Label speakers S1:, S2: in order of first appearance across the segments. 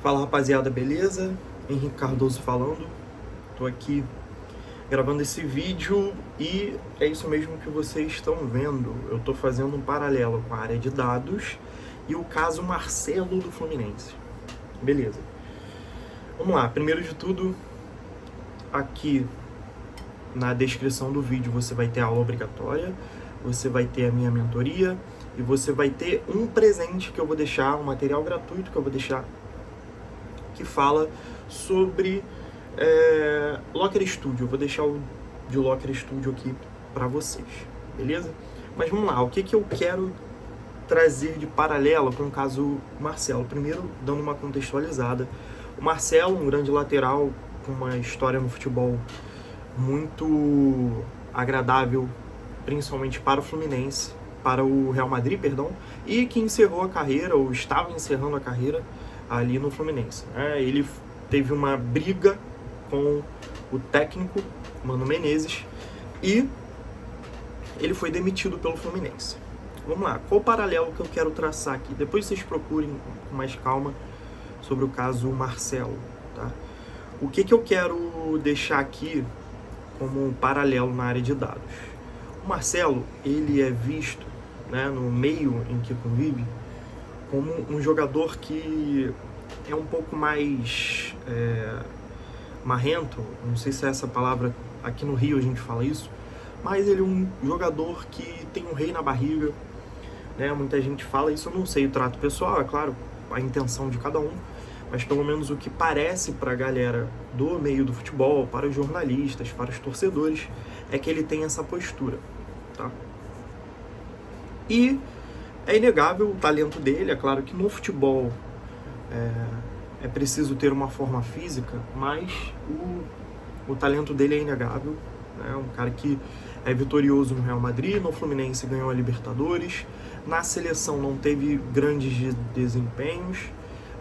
S1: Fala rapaziada, beleza? Henrique Cardoso falando. Tô aqui gravando esse vídeo e é isso mesmo que vocês estão vendo. Eu tô fazendo um paralelo com a área de dados e o caso Marcelo do Fluminense. Beleza. Vamos lá, primeiro de tudo, aqui na descrição do vídeo você vai ter a aula obrigatória, você vai ter a minha mentoria e você vai ter um presente que eu vou deixar, um material gratuito que eu vou deixar, que fala sobre Locker Studio. Eu vou deixar o de Locker Studio aqui para vocês, beleza? Mas vamos lá, o que eu quero trazer de paralelo com o caso Marcelo? Primeiro, dando uma contextualizada. O Marcelo, um grande lateral com uma história no futebol muito agradável, principalmente para o Fluminense, para o Real Madrid, perdão, e que encerrou a carreira, ou estava encerrando a carreira ali no Fluminense. Ele teve uma briga com o técnico, Mano Menezes, e ele foi demitido pelo Fluminense. Vamos lá, qual o paralelo que eu quero traçar aqui? Depois vocês procurem com mais calma sobre o caso Marcelo, tá? O que eu quero deixar aqui como um paralelo na área de dados? O Marcelo, ele é visto, né, no meio em que convive, como um jogador que é um pouco mais marrento, não sei se é essa palavra, aqui no Rio a gente fala isso, mas ele é um jogador que tem um rei na barriga, né? Muita gente fala isso, eu não sei o trato pessoal, é claro, a intenção de cada um, mas pelo menos o que parece para a galera do meio do futebol, para os jornalistas, para os torcedores, é que ele tem essa postura, tá? E é inegável o talento dele, é claro que no futebol é preciso ter uma forma física, mas o talento dele é inegável, né? Um cara que é vitorioso no Real Madrid, no Fluminense ganhou a Libertadores, na seleção não teve grandes desempenhos,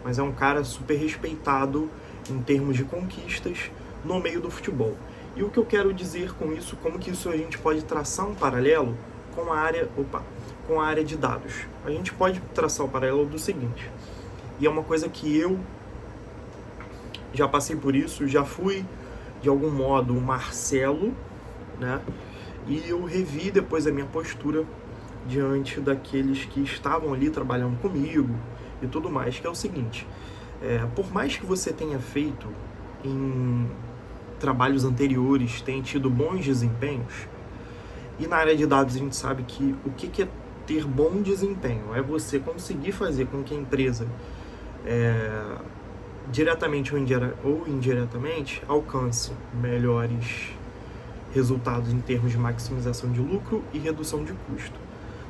S1: mas é um cara super respeitado em termos de conquistas no meio do futebol. E o que eu quero dizer com isso, como que isso a gente pode traçar um paralelo com a área de dados. A gente pode traçar o paralelo do seguinte, e é uma coisa que eu já passei por isso, já fui de algum modo o Marcelo, né? E eu revi depois a minha postura diante daqueles que estavam ali trabalhando comigo e tudo mais, que é o seguinte, por mais que você tenha feito em trabalhos anteriores, tenha tido bons desempenhos, e na área de dados a gente sabe que o que é ter bom desempenho? É você conseguir fazer com que a empresa, diretamente ou indiretamente, alcance melhores resultados em termos de maximização de lucro e redução de custo.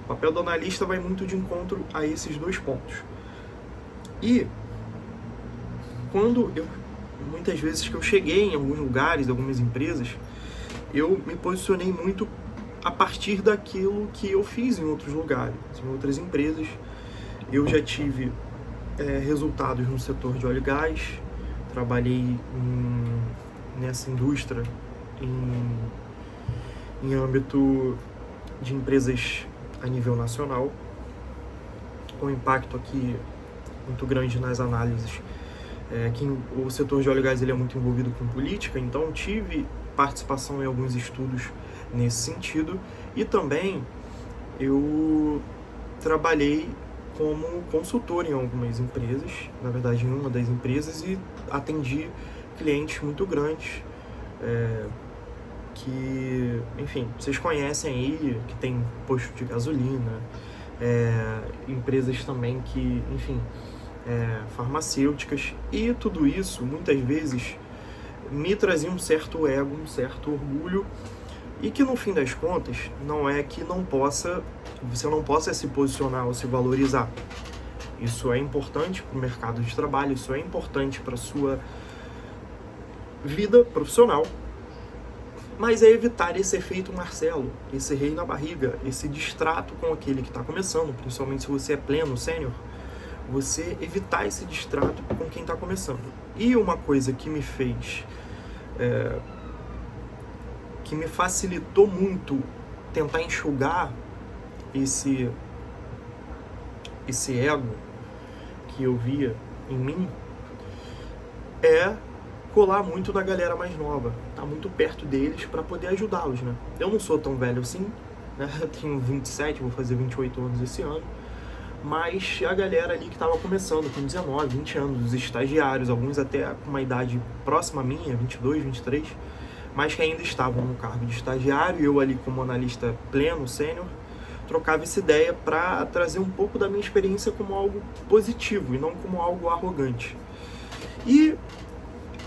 S1: O papel do analista vai muito de encontro a esses dois pontos. E muitas vezes que eu cheguei em alguns lugares, algumas empresas, eu me posicionei muito a partir daquilo que eu fiz em outros lugares, em outras empresas. Eu já tive resultados no setor de óleo e gás, trabalhei nessa indústria em âmbito de empresas a nível nacional, com impacto aqui muito grande nas análises, que o setor de óleo e gás ele é muito envolvido com política, então tive participação em alguns estudos nesse sentido, e também eu trabalhei como consultor em algumas empresas, na verdade em uma das empresas, e atendi clientes muito grandes, que, enfim, vocês conhecem aí, que tem posto de gasolina, empresas também que, enfim, farmacêuticas, e tudo isso, muitas vezes, me trazia um certo ego, um certo orgulho, e que no fim das contas, não é que você não possa se posicionar ou se valorizar. Isso é importante para o mercado de trabalho, isso é importante para a sua vida profissional, mas é evitar esse efeito Marcelo, esse rei na barriga, esse distrato com aquele que está começando, principalmente se você é pleno, sênior, você evitar esse distrato com quem está começando. E uma coisa que me fez, que me facilitou muito tentar enxugar esse ego que eu via em mim, é colar muito na galera mais nova, tá muito perto deles para poder ajudá-los, né? Eu não sou tão velho assim, né? Eu tenho 27, vou fazer 28 anos esse ano, mas a galera ali que estava começando com 19, 20 anos, os estagiários, alguns até com uma idade próxima à minha, 22, 23, mas que ainda estavam no cargo de estagiário, e eu ali como analista pleno, sênior, trocava essa ideia para trazer um pouco da minha experiência como algo positivo e não como algo arrogante. E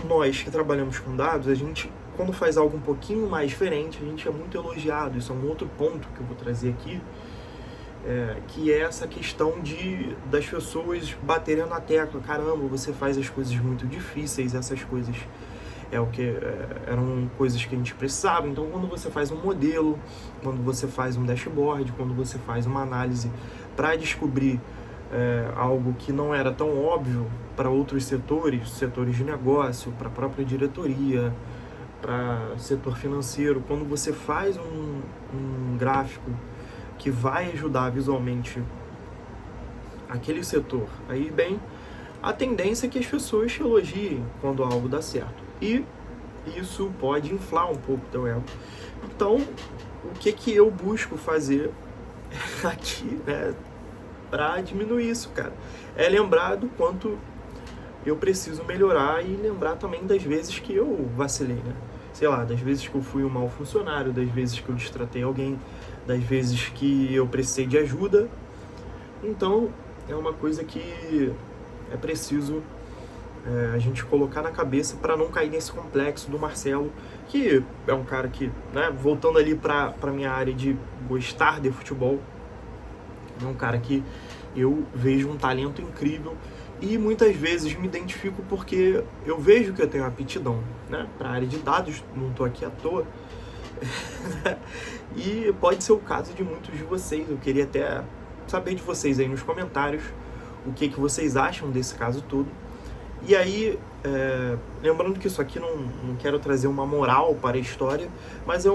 S1: nós que trabalhamos com dados, a gente, quando faz algo um pouquinho mais diferente, a gente é muito elogiado. Isso é um outro ponto que eu vou trazer aqui, que é essa questão das pessoas baterem na tecla. Caramba, você faz as coisas muito difíceis, essas coisas eram coisas que a gente precisava. Então, quando você faz um modelo, quando você faz um dashboard, quando você faz uma análise para descobrir algo que não era tão óbvio para outros setores de negócio, para a própria diretoria, para setor financeiro, quando você faz um gráfico que vai ajudar visualmente aquele setor, aí bem, a tendência é que as pessoas te elogiem quando algo dá certo. E isso pode inflar um pouco o teu ego. Então, o que eu busco fazer aqui, né, para diminuir isso, cara, é lembrar do quanto eu preciso melhorar e lembrar também das vezes que eu vacilei, né? Sei lá, das vezes que eu fui um mau funcionário, das vezes que eu destratei alguém, das vezes que eu precisei de ajuda. Então, é uma coisa que é preciso a gente colocar na cabeça para não cair nesse complexo do Marcelo, que é um cara que, né, voltando ali para minha área de gostar de futebol, é um cara que eu vejo um talento incrível e muitas vezes me identifico porque eu vejo que eu tenho aptidão, né, para a área de dados, não estou aqui à toa. E pode ser o caso de muitos de vocês. Eu queria até saber de vocês aí nos comentários o que vocês acham desse caso todo. E aí, lembrando que isso aqui não quero trazer uma moral para a história, mas é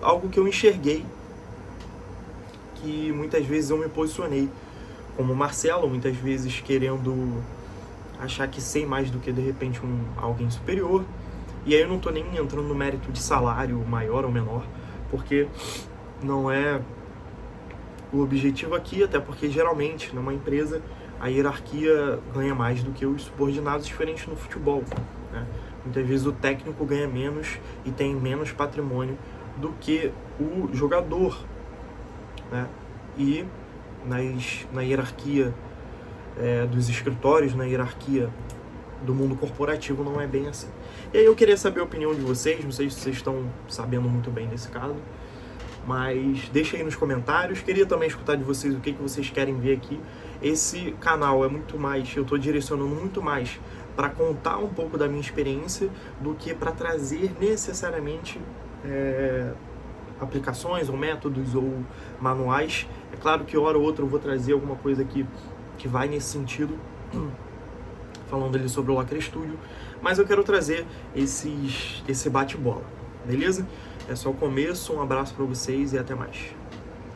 S1: algo que eu enxerguei, que muitas vezes eu me posicionei como Marcelo, muitas vezes querendo achar que sei mais do que de repente alguém superior. E aí eu não estou nem entrando no mérito de salário maior ou menor, porque não é o objetivo aqui, até porque geralmente numa empresa a hierarquia ganha mais do que os subordinados, diferente no futebol, né? Muitas vezes o técnico ganha menos e tem menos patrimônio do que o jogador, né? E na hierarquia dos escritórios, na hierarquia do mundo corporativo, não é bem assim. E aí eu queria saber a opinião de vocês, não sei se vocês estão sabendo muito bem desse caso, mas deixa aí nos comentários. Queria também escutar de vocês o que vocês querem ver aqui. Esse canal é muito mais, eu estou direcionando muito mais para contar um pouco da minha experiência do que para trazer necessariamente aplicações ou métodos ou manuais. É claro que hora ou outra eu vou trazer alguma coisa aqui que vai nesse sentido, falando ali sobre o Lacre Studio, mas eu quero trazer esse bate-bola, beleza? É só o começo, um abraço para vocês e até mais.